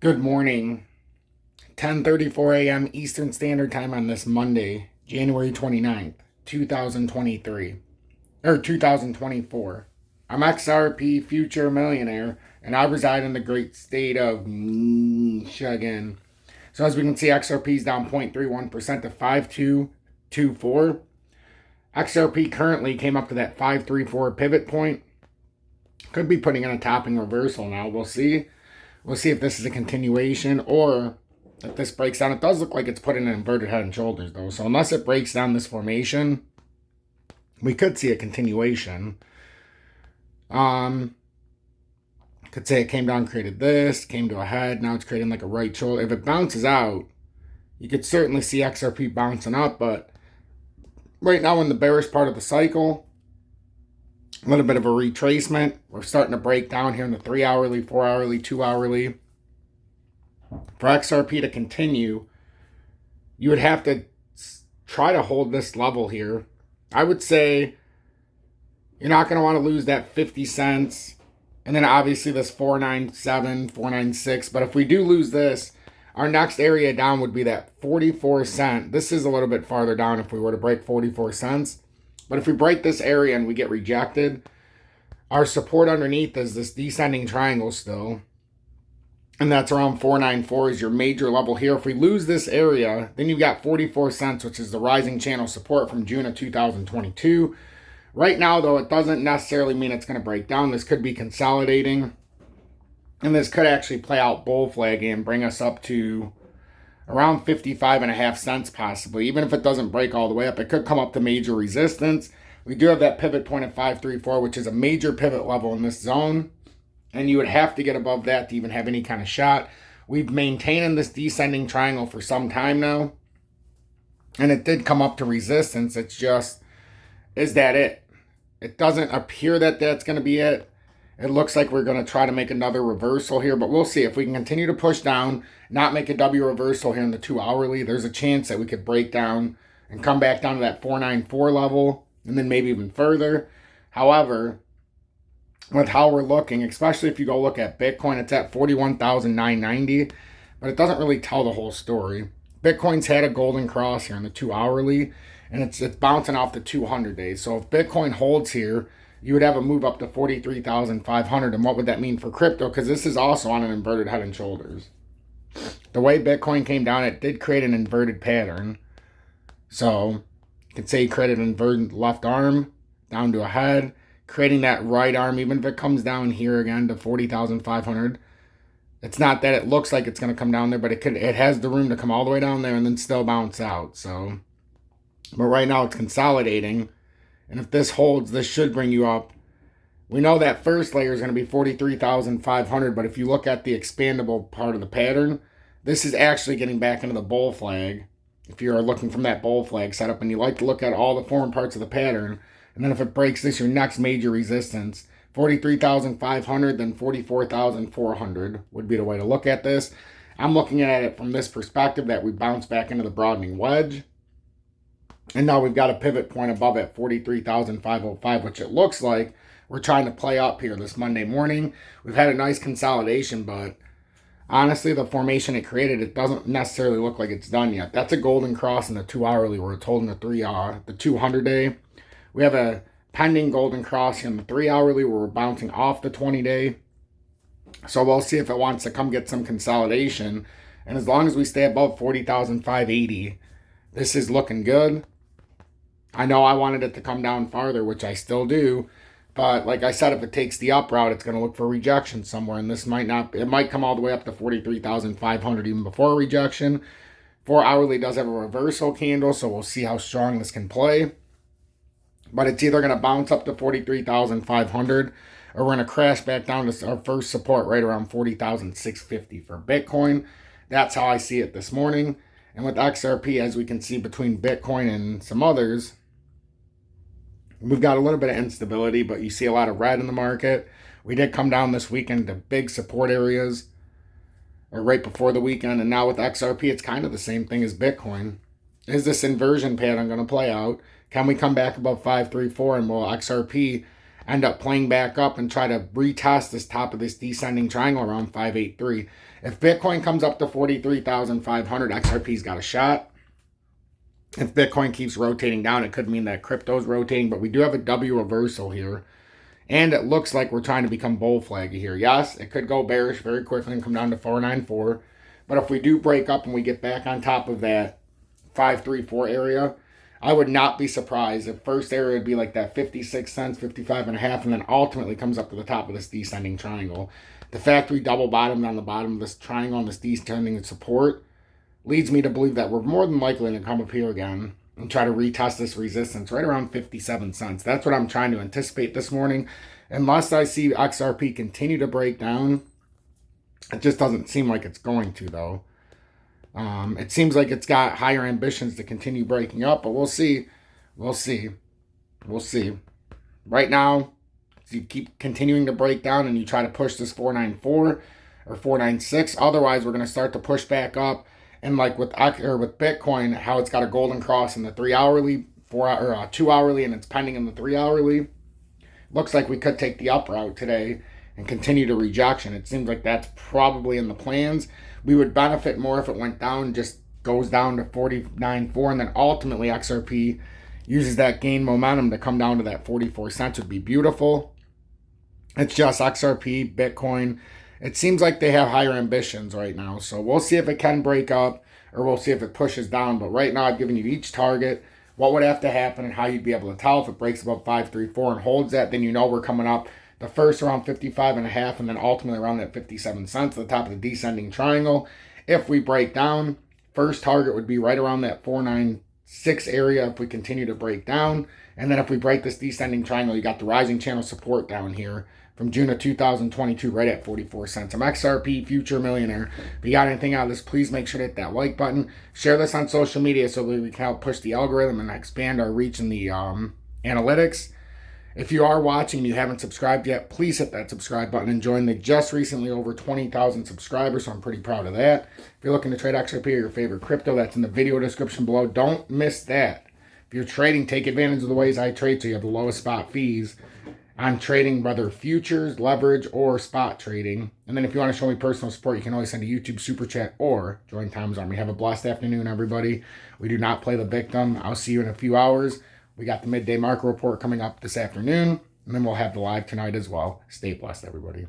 Good morning. 10:34 a.m. Eastern Standard Time on this Monday, January 29th, 2023 or 2024. I'm XRP Future Millionaire and I reside in the great state of Michigan. So as we can see, XRP is down 0.31% to 5224. XRP currently came up to that 534 pivot point. Could be putting in a topping reversal now. We'll see. We'll see if this is a continuation or if this breaks down. It does look like it's put in an inverted head and shoulders, though. So unless it breaks down this formation, we could see a continuation. Could say it came down, created this, came to a head. Now it's creating like a right shoulder. If it bounces out, you could certainly see XRP bouncing up. But right now in the bearish part of the cycle, a little bit of a retracement. We're starting to break down here in the 3 hourly, 4 hourly, 2 hourly. For XRP to continue, you would have to try to hold this level here. I would say you're not going to want to lose that 50 cents. And then obviously this 497, 496. But if we do lose this, our next area down would be that 44 cent. This is a little bit farther down if we were to break 44 cents. But if we break this area and we get rejected, our support underneath is this descending triangle still. And that's around 494 is your major level here. If we lose this area, then you've got 44 cents, which is the rising channel support from June of 2022. Right now, though, it doesn't necessarily mean it's going to break down. This could be consolidating. And this could actually play out bull flagging and bring us up to around 55.5 cents possibly. Even if it doesn't break all the way up, it could come up to major resistance. We do have that pivot point at 534, which is a major pivot level in this zone. And you would have to get above that to even have any kind of shot. We've maintained this descending triangle for some time now. And it did come up to resistance. It's just, is that it? It doesn't appear that that's going to be it. It looks like we're going to try to make another reversal here, but we'll see. If we can continue to push down, not make a W reversal here in the 2 hourly, there's a chance that we could break down and come back down to that 494 level and then maybe even further. However, with how we're looking, especially if you go look at Bitcoin, it's at 41,990, but it doesn't really tell the whole story. Bitcoin's had a golden cross here in the 2 hourly, and it's bouncing off the 200 days. So if Bitcoin holds here, you would have a move up to 43,500. And what would that mean for crypto? Because this is also on an inverted head and shoulders. The way Bitcoin came down, it did create an inverted pattern. So you could say you created an inverted left arm down to a head, creating that right arm, even if it comes down here again to 40,500. It's not that it looks like it's going to come down there, but it has the room to come all the way down there and then still bounce out. So, but right now it's consolidating. And if this holds, this should bring you up. We know that first layer is going to be 43,500, but if you look at the expandable part of the pattern, this is actually getting back into the bull flag. If you're looking from that bull flag setup and you like to look at all the foreign parts of the pattern, and then if it breaks this, your next major resistance, 43,500, then 44,400 would be the way to look at this. I'm looking at it from this perspective that we bounce back into the broadening wedge. And now we've got a pivot point above at 43,505, which it looks like we're trying to play up here this Monday morning. We've had a nice consolidation, but honestly, the formation it created, it doesn't necessarily look like it's done yet. That's a golden cross in the 2 hourly where it's holding the 200 day. We have a pending golden cross in the 3 hourly where we're bouncing off the 20 day. So we'll see if it wants to come get some consolidation. And as long as we stay above 40,580, this is looking good. I know I wanted it to come down farther, which I still do. But like I said, if it takes the up route, it's going to look for rejection somewhere. And this might not, it might come all the way up to 43,500 even before rejection. 4 hourly does have a reversal candle, so we'll see how strong this can play. But it's either going to bounce up to 43,500 or we're going to crash back down to our first support right around 40,650 for Bitcoin. That's how I see it this morning. And with XRP, as we can see between Bitcoin and some others, we've got a little bit of instability, but you see a lot of red in the market. We did come down this weekend to big support areas, or right before the weekend. And now with XRP, it's kind of the same thing as Bitcoin. Is this inversion pattern going to play out? Can we come back above 534 and will XRP end up playing back up and try to retest this top of this descending triangle around 583. If Bitcoin comes up to 43,500, XRP's got a shot. If Bitcoin keeps rotating down, it could mean that crypto's rotating, but we do have a W reversal here. And it looks like we're trying to become bull flaggy here. Yes, it could go bearish very quickly and come down to 494. But if we do break up and we get back on top of that 534 area, I would not be surprised if first area would be like that 56 cents, 55 and a half, and then ultimately comes up to the top of this descending triangle. The fact we double bottomed on the bottom of this triangle and this descending support leads me to believe that we're more than likely to come up here again and try to retest this resistance right around 57 cents. That's what I'm trying to anticipate this morning. Unless I see XRP continue to break down, it just doesn't seem like it's going to, though. It seems like it's got higher ambitions to continue breaking up, but we'll see. We'll see. We'll see. Right now, you keep continuing to break down and you try to push this 494 or 496. Otherwise, we're going to start to push back up. And like with Bitcoin, how it's got a golden cross in the 3 hourly, 2 hourly, and it's pending in the 3 hourly. Looks like we could take the up route today and continue to rejection. It seems like that's probably in the plans. We would benefit more if it went down, just goes down to 49.4, and then ultimately XRP uses that gain momentum to come down to that 44 cents. Would be beautiful. It's just XRP, Bitcoin. It seems like they have higher ambitions right now. So we'll see if it can break up or we'll see if it pushes down. But right now I've given you each target, what would have to happen and how you'd be able to tell. If it breaks above 534 and holds that, then you know we're coming up. The first around 55 and a half and then ultimately around that 57 cents at the top of the descending triangle. If we break down, first target would be right around that 496 area if we continue to break down. And then if we break this descending triangle, you got the rising channel support down here from June of 2022, right at 44 cents. I'm XRP Future Millionaire. If you got anything out of this, please make sure to hit that like button. Share this on social media so we can help push the algorithm and expand our reach in the analytics. If you are watching and you haven't subscribed yet, please hit that subscribe button and join the just recently over 20,000 subscribers, so I'm pretty proud of that. If you're looking to trade XRP or your favorite crypto, that's in the video description below. Don't miss that. If you're trading, take advantage of the ways I trade so you have the lowest spot fees on trading, whether futures, leverage, or spot trading. And then if you want to show me personal support, you can always send a YouTube super chat or join Tom's Army. Have a blessed afternoon, everybody. We do not play the victim. I'll see you in a few hours. We got the midday market report coming up this afternoon, and then we'll have the live tonight as well. Stay blessed, everybody.